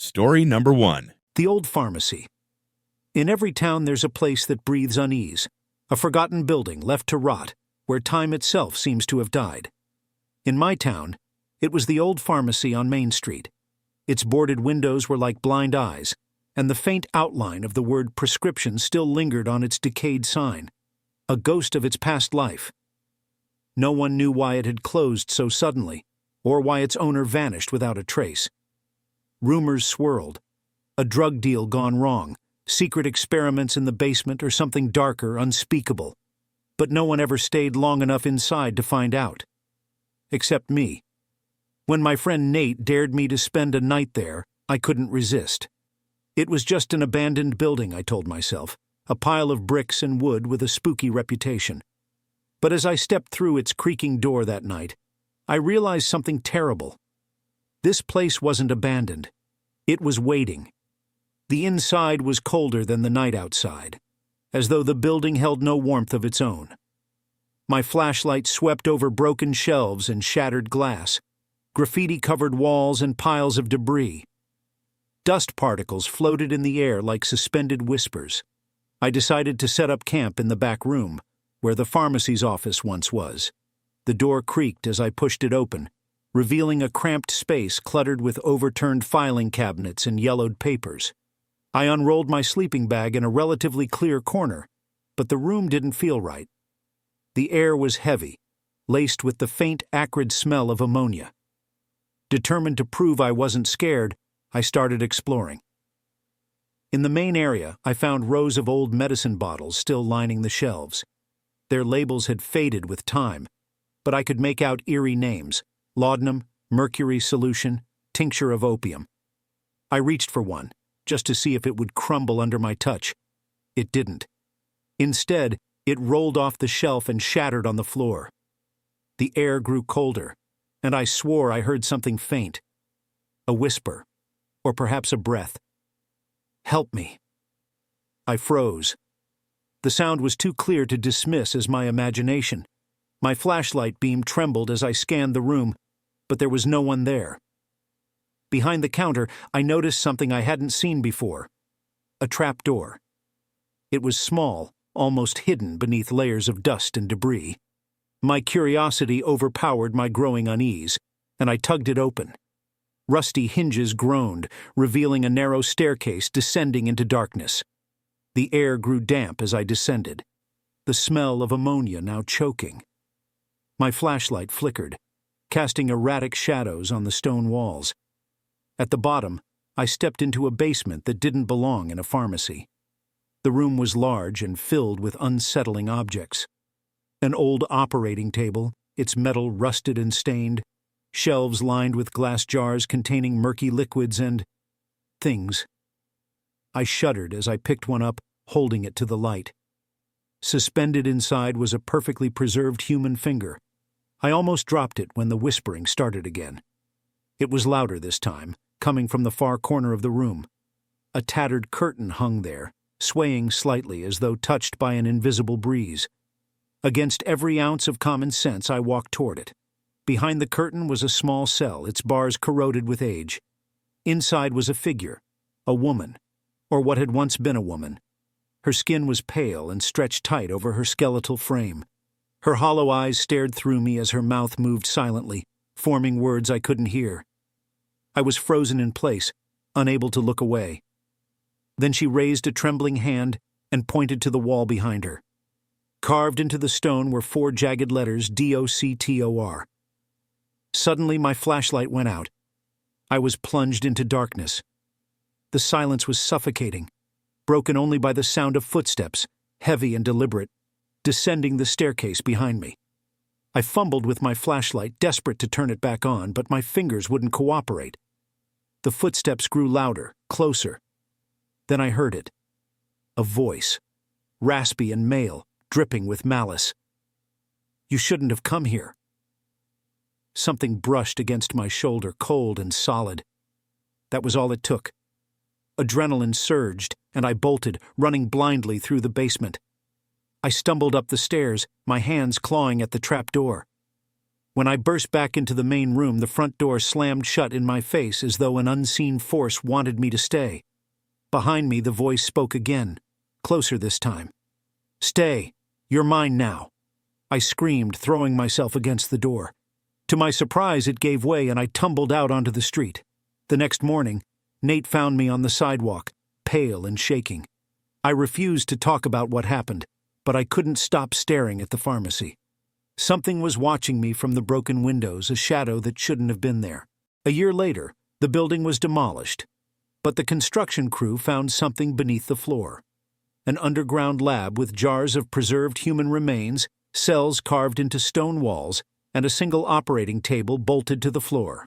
Story number 1. The Old Pharmacy. In every town there's a place that breathes unease, a forgotten building left to rot, where time itself seems to have died. In my town, it was the Old Pharmacy on Main Street. Its boarded windows were like blind eyes, and the faint outline of the word prescription still lingered on its decayed sign, a ghost of its past life. No one knew why it had closed so suddenly, or why its owner vanished without a trace. Rumors swirled. A drug deal gone wrong, secret experiments in the basement, or something darker, unspeakable. But no one ever stayed long enough inside to find out. Except me. When my friend Nate dared me to spend a night there, I couldn't resist. It was just an abandoned building, I told myself, a pile of bricks and wood with a spooky reputation. But as I stepped through its creaking door that night, I realized something terrible. This place wasn't abandoned. It was waiting. The inside was colder than the night outside, as though the building held no warmth of its own. My flashlight swept over broken shelves and shattered glass, graffiti-covered walls and piles of debris. Dust particles floated in the air like suspended whispers. I decided to set up camp in the back room, where the pharmacy's office once was. The door creaked as I pushed it open, revealing a cramped space cluttered with overturned filing cabinets and yellowed papers. I unrolled my sleeping bag in a relatively clear corner, but the room didn't feel right. The air was heavy, laced with the faint, acrid smell of ammonia. Determined to prove I wasn't scared, I started exploring. In the main area, I found rows of old medicine bottles still lining the shelves. Their labels had faded with time, but I could make out eerie names: laudanum, mercury solution, tincture of opium. I reached for one, just to see if it would crumble under my touch. It didn't. Instead, it rolled off the shelf and shattered on the floor. The air grew colder, and I swore I heard something faint. A whisper, or perhaps a breath. "Help me." I froze. The sound was too clear to dismiss as my imagination. My flashlight beam trembled as I scanned the room, but there was no one there. Behind the counter, I noticed something I hadn't seen before: a trapdoor. It was small, almost hidden beneath layers of dust and debris. My curiosity overpowered my growing unease, and I tugged it open. Rusty hinges groaned, revealing a narrow staircase descending into darkness. The air grew damp as I descended, the smell of ammonia now choking. My flashlight flickered, casting erratic shadows on the stone walls. At the bottom, I stepped into a basement that didn't belong in a pharmacy. The room was large and filled with unsettling objects. An old operating table, its metal rusted and stained, shelves lined with glass jars containing murky liquids and things. I shuddered as I picked one up, holding it to the light. Suspended inside was a perfectly preserved human finger. I almost dropped it when the whispering started again. It was louder this time, coming from the far corner of the room. A tattered curtain hung there, swaying slightly as though touched by an invisible breeze. Against every ounce of common sense, I walked toward it. Behind the curtain was a small cell, its bars corroded with age. Inside was a figure, a woman, or what had once been a woman. Her skin was pale and stretched tight over her skeletal frame. Her hollow eyes stared through me as her mouth moved silently, forming words I couldn't hear. I was frozen in place, unable to look away. Then she raised a trembling hand and pointed to the wall behind her. Carved into the stone were 4 jagged letters: DOCTOR. Suddenly my flashlight went out. I was plunged into darkness. The silence was suffocating, broken only by the sound of footsteps, heavy and deliberate, descending the staircase behind me. I fumbled with my flashlight, desperate to turn it back on, but my fingers wouldn't cooperate. The footsteps grew louder, closer. Then I heard it. A voice, raspy and male, dripping with malice. "You shouldn't have come here." Something brushed against my shoulder, cold and solid. That was all it took. Adrenaline surged, and I bolted, running blindly through the basement. I stumbled up the stairs, my hands clawing at the trapdoor. When I burst back into the main room, the front door slammed shut in my face as though an unseen force wanted me to stay. Behind me, the voice spoke again, closer this time. "Stay. You're mine now." I screamed, throwing myself against the door. To my surprise, it gave way and I tumbled out onto the street. The next morning, Nate found me on the sidewalk, pale and shaking. I refused to talk about what happened, but I couldn't stop staring at the pharmacy. Something was watching me from the broken windows, a shadow that shouldn't have been there. A year later, the building was demolished, but the construction crew found something beneath the floor. An underground lab with jars of preserved human remains, cells carved into stone walls, and a single operating table bolted to the floor.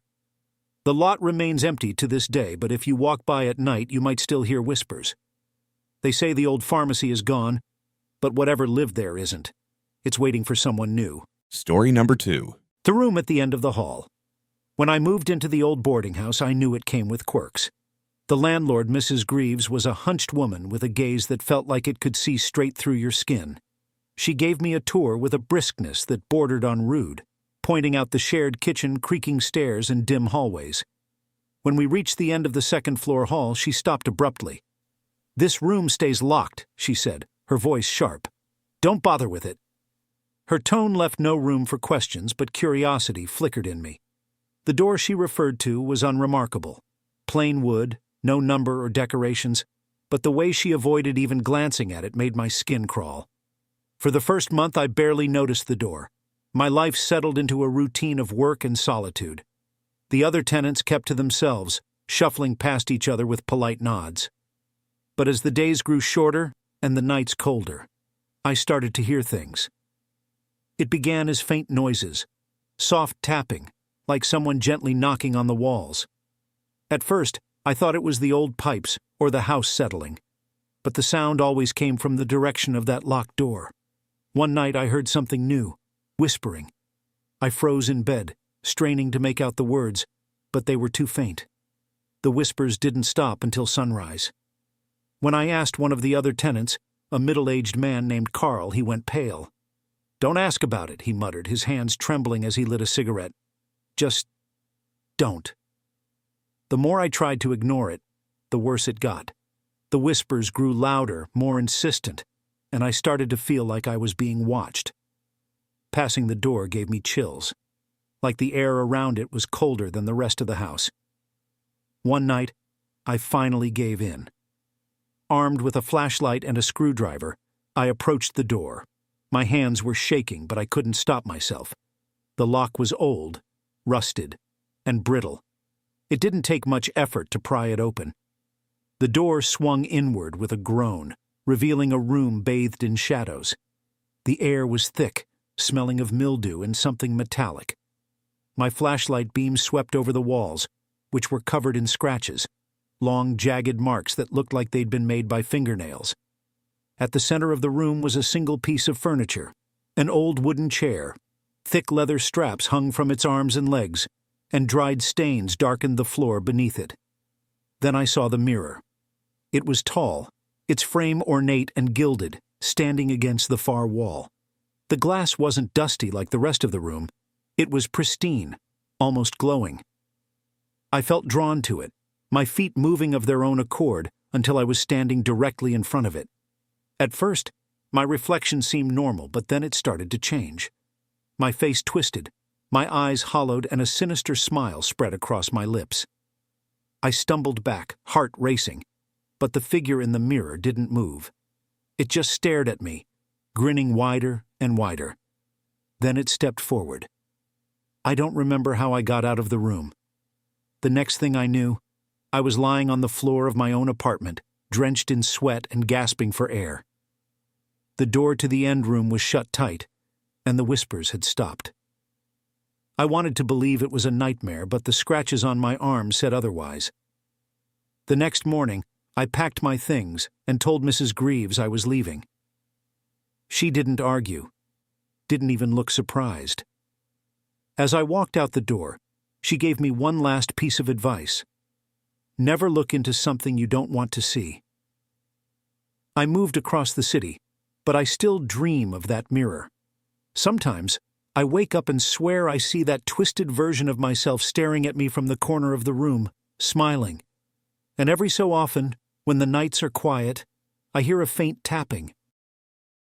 The lot remains empty to this day, but if you walk by at night, you might still hear whispers. They say the old pharmacy is gone, but whatever lived there isn't. It's waiting for someone new. Story number 2. The room at the end of the hall. When I moved into the old boarding house, I knew it came with quirks. The landlord, Mrs. Greaves, was a hunched woman with a gaze that felt like it could see straight through your skin. She gave me a tour with a briskness that bordered on rude, pointing out the shared kitchen, creaking stairs, and dim hallways. When we reached the end of the second-floor hall, she stopped abruptly. "This room stays locked," she said, her voice sharp. "Don't bother with it." Her tone left no room for questions, but curiosity flickered in me. The door she referred to was unremarkable. Plain wood, no number or decorations, but the way she avoided even glancing at it made my skin crawl. For the first month, I barely noticed the door. My life settled into a routine of work and solitude. The other tenants kept to themselves, shuffling past each other with polite nods. But as the days grew shorter and the nights colder, I started to hear things. It began as faint noises, soft tapping, like someone gently knocking on the walls. At first, I thought it was the old pipes or the house settling, but the sound always came from the direction of that locked door. One night I heard something new, whispering. I froze in bed, straining to make out the words, but they were too faint. The whispers didn't stop until sunrise. When I asked one of the other tenants, a middle-aged man named Carl, he went pale. "Don't ask about it," he muttered, his hands trembling as he lit a cigarette. "Just don't." The more I tried to ignore it, the worse it got. The whispers grew louder, more insistent, and I started to feel like I was being watched. Passing the door gave me chills, like the air around it was colder than the rest of the house. One night, I finally gave in. Armed with a flashlight and a screwdriver, I approached the door. My hands were shaking, but I couldn't stop myself. The lock was old, rusted, and brittle. It didn't take much effort to pry it open. The door swung inward with a groan, revealing a room bathed in shadows. The air was thick, smelling of mildew and something metallic. My flashlight beam swept over the walls, which were covered in scratches, long, jagged marks that looked like they'd been made by fingernails. At the center of the room was a single piece of furniture, an old wooden chair. Thick leather straps hung from its arms and legs, and dried stains darkened the floor beneath it. Then I saw the mirror. It was tall, its frame ornate and gilded, standing against the far wall. The glass wasn't dusty like the rest of the room. It was pristine, almost glowing. I felt drawn to it, my feet moving of their own accord until I was standing directly in front of it. At first, my reflection seemed normal, but then it started to change. My face twisted, my eyes hollowed, and a sinister smile spread across my lips. I stumbled back, heart racing, but the figure in the mirror didn't move. It just stared at me, grinning wider and wider. Then it stepped forward. I don't remember how I got out of the room. The next thing I knew, I was lying on the floor of my own apartment, drenched in sweat and gasping for air. The door to the end room was shut tight, and the whispers had stopped. I wanted to believe it was a nightmare, but the scratches on my arm said otherwise. The next morning, I packed my things and told Mrs. Greaves I was leaving. She didn't argue, didn't even look surprised. As I walked out the door, she gave me one last piece of advice. Never look into something you don't want to see. I moved across the city, but I still dream of that mirror. Sometimes, I wake up and swear I see that twisted version of myself staring at me from the corner of the room, smiling. And every so often, when the nights are quiet, I hear a faint tapping,